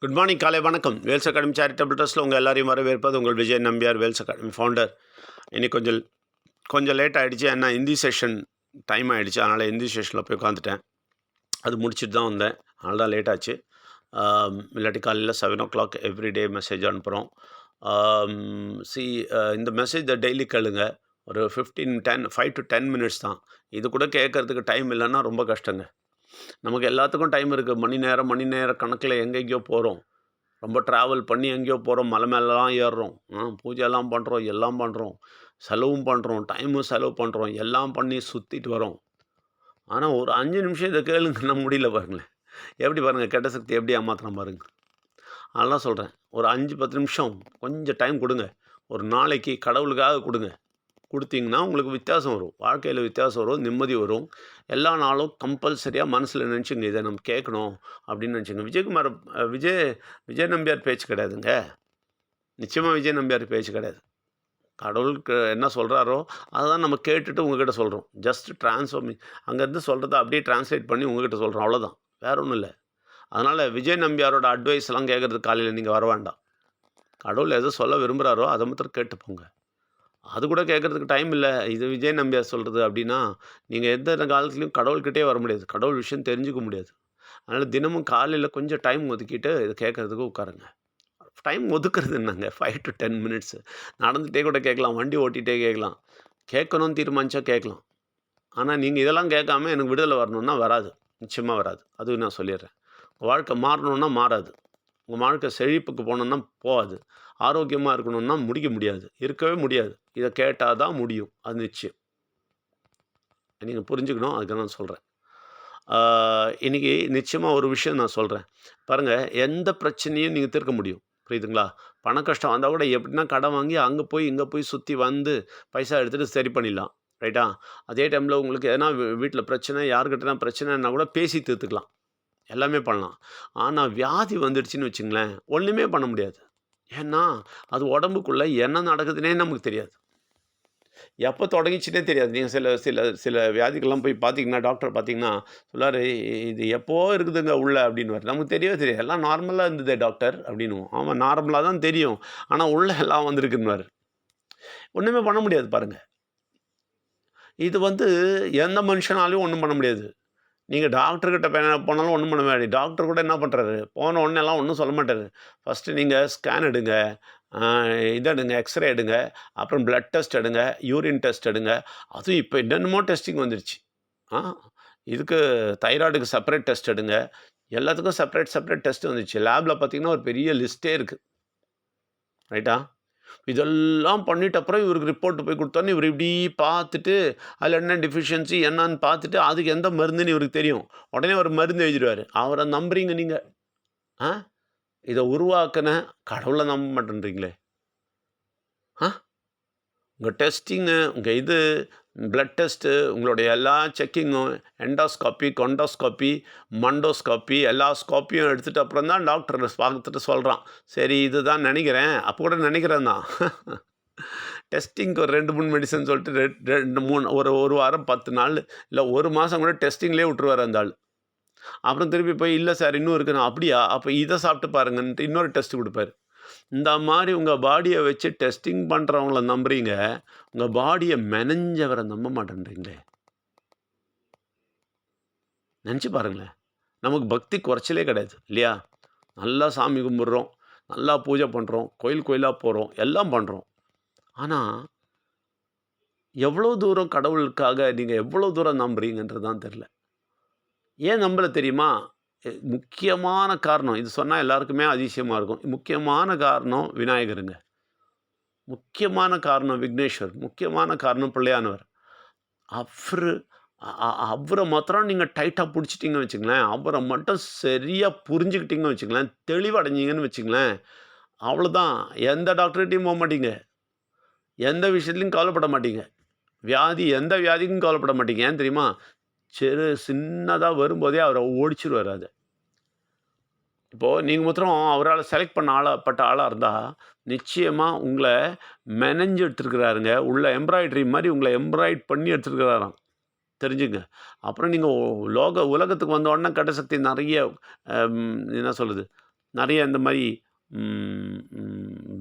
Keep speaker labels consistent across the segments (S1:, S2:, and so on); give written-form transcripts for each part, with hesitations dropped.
S1: Good morning, காலை வணக்கம். Wales academy charitable ட்ரஸ்ட்டில் உங்கள் எல்லாரையும் வரவேற்பது உங்கள் விஜய் நம்பியார், வேல்ஸ் அகாடமி ஃபவுண்டர். இன்னைக்கு கொஞ்சம் கொஞ்சம் லேட் ஆகிடுச்சு, ஏன்னா ஹிந்தி செஷன் டைம் ஆகிடுச்சு. அதனால் ஹிந்தி செஷனில் போய் உட்காந்துட்டேன். அது முடிச்சுட்டு தான் வந்தேன், அதனால தான் லேட் ஆச்சு. இல்லாட்டி காலையில் 7 o'clock எவ்ரிடே மெசேஜ் அனுப்புகிறோம். சி இந்த மெசேஜை டெய்லி கேளுங்க. ஒரு 5 to 10 மினிட்ஸ் தான். இது கூட கேட்குறதுக்கு டைம் இல்லைன்னா ரொம்ப கஷ்டங்க. நமக்கு எல்லாத்துக்கும் டைம் இருக்குது. மணி நேர கணக்கில் எங்கெங்கேயோ போகிறோம். ரொம்ப ட்ராவல் பண்ணி எங்கேயோ போகிறோம், மலை மேலெலாம் ஏறுறோம், பூஜைலாம் பண்ணுறோம், எல்லாம் பண்ணுறோம், செலவும் பண்ணுறோம், டைமும் செலவு பண்ணுறோம், எல்லாம் பண்ணி சுற்றிட்டு வரோம். ஆனால் ஒரு 5 நிமிஷம் இதை கேளுங்கன்னா முடியல பாருங்களேன். எப்படி பாருங்கள், கெட்ட சக்தி எப்படி ஏமாத்துறோம் பாருங்கள். அதெல்லாம் சொல்கிறேன், ஒரு 5-10 நிமிஷம் கொஞ்சம் டைம் கொடுங்க. ஒரு நாளைக்கு கடவுளுக்காக கொடுங்க. கொடுத்தீங்கன்னா உங்களுக்கு வித்தியாசம் வரும், வாழ்க்கையில் வித்தியாசம் வரும், நிம்மதி வரும். எல்லா நாளும் கம்பல்சரியாக மனசில் நினச்சிங்க, இதை நம்ம கேட்கணும் அப்படின்னு நினச்சிங்க. விஜய் நம்பியார் பேச்சு கிடையாதுங்க. நிச்சயமாக விஜய் நம்பியார் பேச்சு கிடையாது. கடவுளுக்கு என்ன சொல்கிறாரோ அதை தான் நம்ம கேட்டுட்டு உங்ககிட்ட சொல்கிறோம். ஜஸ்ட் ட்ரான்ஸ்ஃபார்மிங், அங்கேருந்து சொல்கிறத அப்படியே ட்ரான்ஸ்லேட் பண்ணி உங்ககிட்ட சொல்கிறோம், அவ்வளோதான், வேற ஒன்றும் இல்லை. அதனால் விஜய் நம்பியாரோட அட்வைஸ்லாம் கேட்குறதுக்கு காலையில் நீங்கள் வர வேண்டாம். கடவுள் எதை சொல்ல விரும்புகிறாரோ அதை மாத்திரம் கேட்டுப்போங்க. அது கூட கேட்குறதுக்கு டைம் இல்லை, இது விஜய் நம்பியார் சொல்கிறது அப்படின்னா, நீங்கள் எந்த காலத்துலேயும் கடவுள்கிட்டே வர முடியாது, கடவுள் விஷயம் தெரிஞ்சுக்க முடியாது. அதனால் தினமும் காலையில் கொஞ்சம் டைம் ஒதுக்கிட்டு இதை கேட்குறதுக்கு உட்காருங்க. டைம் ஒதுக்குறது என்னங்க, 5 to 10 மினிட்ஸு. நடந்துகிட்டே கூட கேட்கலாம், வண்டி ஓட்டிகிட்டே கேட்கலாம். கேட்கணும்னு தீர்மானித்தா கேட்கலாம். ஆனால் நீங்கள் இதெல்லாம் கேட்காம எனக்கு விடுதலை வரணுன்னா வராது, நிச்சயமாக வராது. அதுவும் நான் சொல்லிடுறேன். உங்கள் வாழ்க்கை மாறணுன்னா மாறாது. உங்கள் வாழ்க்கை செழிப்புக்கு போகணுன்னா போகாது. ஆரோக்கியமாக இருக்கணும்னா முடிக்க முடியாது, இருக்கவே முடியாது. இதை கேட்டால் தான் முடியும், அது நிச்சயம். நீங்கள் புரிஞ்சுக்கணும், அதுக்கு நான் சொல்கிறேன். இன்றைக்கி நிச்சயமாக ஒரு விஷயம் நான் சொல்கிறேன் பாருங்கள். எந்த பிரச்சனையும் நீங்கள் தீர்க்க முடியும், புரியுதுங்களா? பண கஷ்டம் வந்தால் கூட எப்படின்னா கடன் வாங்கி அங்கே போய் இங்கே போய் சுற்றி வந்து பைசா எடுத்துகிட்டு சரி பண்ணிடலாம், ரைட்டா? அதே டைமில் உங்களுக்கு எதனா வீட்டில் பிரச்சனை, யாருக்கிட்டனா பிரச்சனைன்னா கூட பேசி தீர்த்துக்கலாம், எல்லாமே பண்ணலாம். ஆனால் வியாதி வந்துடுச்சுன்னு வச்சுங்களேன், ஒன்றுமே பண்ண முடியாது. ஏன்னா அது உடம்புக்குள்ளே என்ன நடக்குதுன்னே நமக்கு தெரியாது, எப்போ தொடங்கிச்சுன்னே தெரியாது. நீங்கள் சில சில சில வியாதிகள்லாம் போய் பார்த்தீங்கன்னா, டாக்டர் பார்த்தீங்கன்னா சொல்லார், இது எப்போ இருக்குதுங்க உள்ள அப்படின்வார். நமக்கு தெரியவே தெரியாது, எல்லாம் நார்மலாக இருந்ததே டாக்டர் அப்படின்னுவோம். ஆமாம், நார்மலாக தான் தெரியும், ஆனால் உள்ளே எல்லாம் வந்திருக்குன்னுவார். ஒன்றுமே பண்ண முடியாது பாருங்கள். இது எந்த மனுஷனாலையும் ஒன்றும் பண்ண முடியாது. நீங்கள் டாக்டர்கிட்ட போனாலும் ஒன்றும் பண்ண முடியாது. டாக்டர் கூட என்ன பண்ணுறாரு, போன உடனே எல்லாம் ஒன்றும் சொல்ல மாட்டார். ஃபஸ்ட்டு நீங்கள் ஸ்கேன் எடுங்க, இதை எடுங்க, எக்ஸ்ரே எடுங்க, அப்புறம் பிளட் டெஸ்ட் எடுங்க, யூரின் டெஸ்ட் எடுங்க. அதுவும் இப்போ என்னென்னமோ டெஸ்டிங் வந்துடுச்சு. இதுக்கு தைராய்டுக்கு செப்பரேட் டெஸ்ட் எடுங்க, எல்லாத்துக்கும் செப்பரேட் டெஸ்ட் வந்துடுச்சு. லேபில் பார்த்தீங்கன்னா ஒரு பெரிய லிஸ்ட்டே இருக்குது, ரைட்டா? இதெல்லாம் பண்ணிட்ட அப்புறம் இவருக்கு ரிப்போர்ட் போய் கொடுத்தோன்னே இவர் இப்படி பார்த்துட்டு அதில் என்ன டிஃபிஷியன்சி என்னன்னு பார்த்துட்டு அதுக்கு எந்த மருந்துன்னு இவருக்கு தெரியும். உடனே ஒரு மருந்து எழுதிடுவார். அவரை நம்புறீங்க நீங்கள்? இதை உருவாக்கின கடவுளை நம்ப மாட்டேன்றீங்களே. உங்கள் டெஸ்டிங்கு, உங்கள் இது பிளட் டெஸ்ட்டு, உங்களுடைய எல்லா செக்கிங்கும், எண்டோஸ்கோப்பி, கொண்டோஸ்கோப்பி, மண்டோஸ்கோப்பி, எல்லா ஸ்கோப்பியும் எடுத்துகிட்டு அப்புறம் தான் டாக்டர் பார்த்துட்டு சொல்கிறான், சரி இது தான் நினைக்கிறேன். அப்போ கூட நினைக்கிறேன் தான். டெஸ்டிங்க்கு ஒரு 2-3 மெடிசன் சொல்லிட்டு 2-3 ஒரு வாரம் 10 நாள் இல்லை ஒரு மாதம் கூட டெஸ்டிங்லேயே விட்டுருவார் அந்த ஆள். அப்புறம் திருப்பி போய் இல்லை சார் இன்னும் இருக்குண்ணா, அப்படியா, அப்போ இதை சாப்பிட்டு பாருங்கன்ட்டு இன்னொரு டெஸ்ட் கொடுப்பாரு. இந்த மாதிரி உங்கள் பாடியை வச்சு டெஸ்டிங் பண்ணுறவங்கள நம்புறீங்க, உங்கள் பாடியை மெனஞ்சவரை நம்ப மாட்டேன்றீங்களே. நினச்சி பாருங்களேன். நமக்கு பக்தி குறைச்சலே கிடையாது இல்லையா? நல்லா சாமி கும்பிட்றோம், நல்லா பூஜை பண்ணுறோம், கோயிலாக போகிறோம், எல்லாம் பண்ணுறோம். ஆனால் எவ்வளோ தூரம் கடவுளுக்காக நீங்கள் எவ்வளோ தூரம் நம்புறீங்கன்றது தான் தெரில. ஏன் நம்பல தெரியுமா? முக்கியமான காரணம், இது சொன்னால் எல்லாருக்குமே அதிசயமாக இருக்கும். முக்கியமான காரணம் விநாயகருங்க. முக்கியமான காரணம் விக்னேஸ்வர். முக்கியமான காரணம் பிள்ளையானவர். அவரை மாத்திரம் நீங்கள் டைட்டாக பிடிச்சிட்டிங்கன்னு வச்சுங்களேன், அவரை மட்டும் சரியாக புரிஞ்சுக்கிட்டிங்கன்னு வச்சுங்களேன், தெளிவடைஞ்சிங்கன்னு வச்சுங்களேன், அவ்வளோதான். எந்த டாக்டர்கிட்டையும் போக மாட்டீங்க, எந்த விஷயத்துலையும் கவலைப்பட மாட்டீங்க. எந்த வியாதிக்கும் கவலைப்பட மாட்டீங்க. ஏன் தெரியுமா? சின்னதாக வரும்போதே அவரை ஓடிச்சிருவார். அது இப்போது நீங்கள் மாத்திரம் அவரால் செலக்ட் பட்ட ஆளாக இருந்தால் நிச்சயமாக உங்களை மெனஞ்சு எடுத்துருக்கிறாருங்க. உள்ள எம்ப்ராய்டரி மாதிரி உங்களை எம்ப்ராய்ட் பண்ணி எடுத்துருக்கிறாராம், தெரிஞ்சுங்க. அப்புறம் நீங்கள் உலகத்துக்கு வந்த உடனே கட்ட சக்தி நிறைய என்ன சொல்லுது, நிறைய இந்த மாதிரி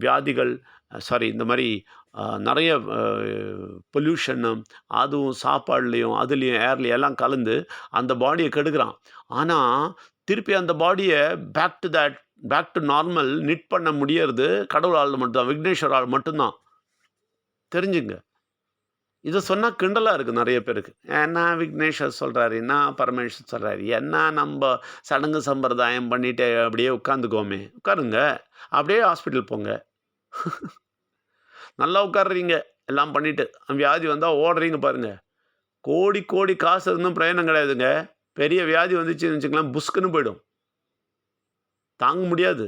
S1: வியாதிகள், இந்த மாதிரி நிறைய பொல்யூஷன்னு, அதுவும் சாப்பாடுலேயும் அதுலேயும் ஏர்லேயும் எல்லாம் கலந்து அந்த பாடியை கெடுக்கிறான். ஆனால் திருப்பி அந்த பாடியை பேக் டு நார்மல் நிட் பண்ண முடியறது கடவுளால் மட்டும்தான், விக்னேஸ்வரால் மட்டும்தான். தெரிஞ்சுங்க. இதை சொன்னால் கிண்டலாக இருக்குது நிறைய பேருக்கு. என்ன விக்னேஸ்வர் சொல்கிறாரு, என்ன பரமேஸ்வர் சொல்கிறாரு, என்ன நம்ம சடங்கு சம்பிரதாயம் பண்ணிட்டு அப்படியே உட்காந்துக்கோமே. உட்காருங்க, அப்படியே ஹாஸ்பிட்டல் போங்க. நல்லா உட்காடுறீங்க எல்லாம் பண்ணிவிட்டு, வியாதி வந்தால் ஓடுறீங்க பாருங்கள். கோடி கோடி காசு இருந்தும் பிரயோஜனம் கிடையாதுங்க. பெரிய வியாதி வந்துச்சுன்னு வச்சுக்கலாம், புஷ்குன்னு போயிடும், தாங்க முடியாது.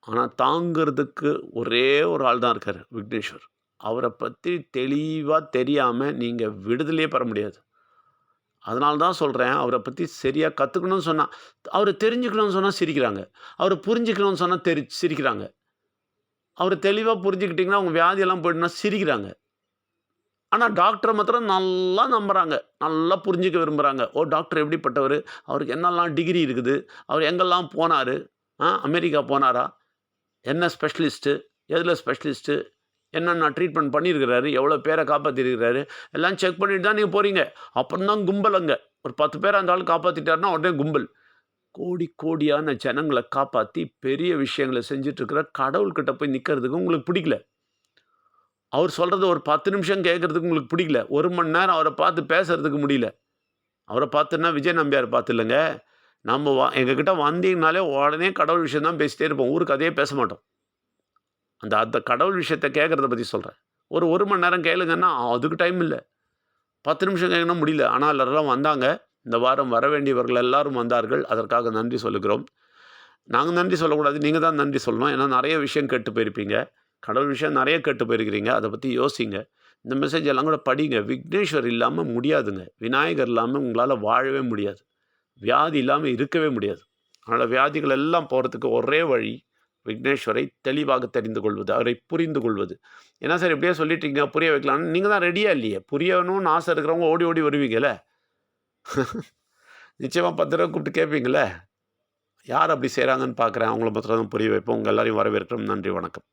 S1: ஆனால் தாங்கிறதுக்கு ஒரே ஒரு ஆள் தான் இருக்கார், விக்னேஸ்வர். அவரை பற்றி தெளிவாக தெரியாமல் நீங்கள் விடுதலையே பெற முடியாது. அதனால தான் சொல்கிறேன், அவரை பற்றி சரியாக கற்றுக்கணும்னு சொன்னால், அவரை தெரிஞ்சுக்கணும்னு சொன்னால் சிரிக்கிறாங்க, அவரை புரிஞ்சுக்கணும்னு சொன்னால் சிரிக்கிறாங்க. அவரை தெளிவாக புரிஞ்சுக்கிட்டிங்கன்னா அவங்க வியாதியெல்லாம் போய்ட்டுனா சிரிக்கிறாங்க. ஆனால் டாக்டரை மாத்திரம் நல்லா நம்புகிறாங்க, நல்லா புரிஞ்சிக்க விரும்புகிறாங்க. ஓ, டாக்டர் எப்படிப்பட்டவர், அவருக்கு என்னெல்லாம் டிகிரி இருக்குது, அவர் எங்கெல்லாம் போனார், அமெரிக்கா போனாரா, என்ன ஸ்பெஷலிஸ்ட்டு, எதில் ஸ்பெஷலிஸ்ட்டு, என்னென்ன ட்ரீட்மெண்ட் பண்ணியிருக்கிறாரு, எவ்வளோ பேரை காப்பாற்றிருக்கிறாரு, எல்லாம் செக் பண்ணிட்டு தான் நீங்கள் போகிறீங்க. அப்புறம் தான் கும்பல். அங்கே ஒரு 10 பேரை அந்த ஆள் காப்பாற்றிட்டாருன்னா உடனே கும்பல். கோடி கோடியான ஜனங்களை காப்பாற்றி பெரிய விஷயங்களை செஞ்சிட்ருக்கிற கடவுள்கிட்ட போய் நிற்கிறதுக்கு உங்களுக்கு பிடிக்கல. அவர் சொல்கிறது ஒரு 10 நிமிஷம் கேட்குறதுக்கு உங்களுக்கு பிடிக்கல. 1 மணி நேரம் அவரை பார்த்து பேசுறதுக்கு முடியல. அவரை பார்த்துன்னா விஜய் நம்பியார் பார்த்து இல்லைங்க, நம்ம எங்ககிட்ட வந்தீங்கனாலே உடனே கடவுள் விஷயம் தான் பேசிட்டே இருப்போம், ஊருக்கு அதே பேச மாட்டோம். அந்த கடவுள் விஷயத்தை கேட்குறத பற்றி சொல்கிறேன். ஒரு மணி நேரம் கேளுங்கன்னா அதுக்கு டைம் இல்லை. 10 நிமிஷம் கேட்கணும் முடியல. ஆனால் எல்லாரும் வந்தாங்க. இந்த வாரம் வர வேண்டியவர்கள் எல்லாரும் வந்தார்கள். அதற்காக நன்றி சொல்லுகிறோம். நாங்கள் நன்றி சொல்லக்கூடாது, நீங்கள் தான் நன்றி சொல்லணும். ஏன்னா நிறைய விஷயம் கேட்டு போயிருப்பீங்க, கடவுள் விஷயம் நிறைய கேட்டு போயிருக்கிறீங்க. அதை பற்றி யோசிங்க. இந்த மெசேஜ் எல்லாம் கூட படிங்க. விக்னேஸ்வர் இல்லாமல் முடியாதுங்க. விநாயகர் இல்லாமல் உங்களால் வாழவே முடியாது. வியாதி இல்லாமல் இருக்கவே முடியாது. அதனால் வியாதிகள் எல்லாம் போகிறதுக்கு ஒரே வழி விக்னேஸ்வரை தெளிவாக தெரிந்து கொள்வது, அவரை புரிந்து கொள்வது. ஏன்னா சார் எப்படியே சொல்லிட்டீங்க, புரிய வைக்கலான்னு. நீங்கள் தான் ரெடியாக இல்லையே. புரியணும்னு ஆசை இருக்கிறவங்க ஓடி ஓடி வருவீங்களே. நிச்சயமாக 10 தடவை கூப்பிட்டு கேட்பீங்களே. யார் அப்படி செய்கிறாங்கன்னு பார்க்குறேன், அவங்கள மாத்திரம் புரிய வைப்போம். உங்கள் எல்லாரையும் வரவேற்கிறோம். நன்றி, வணக்கம்.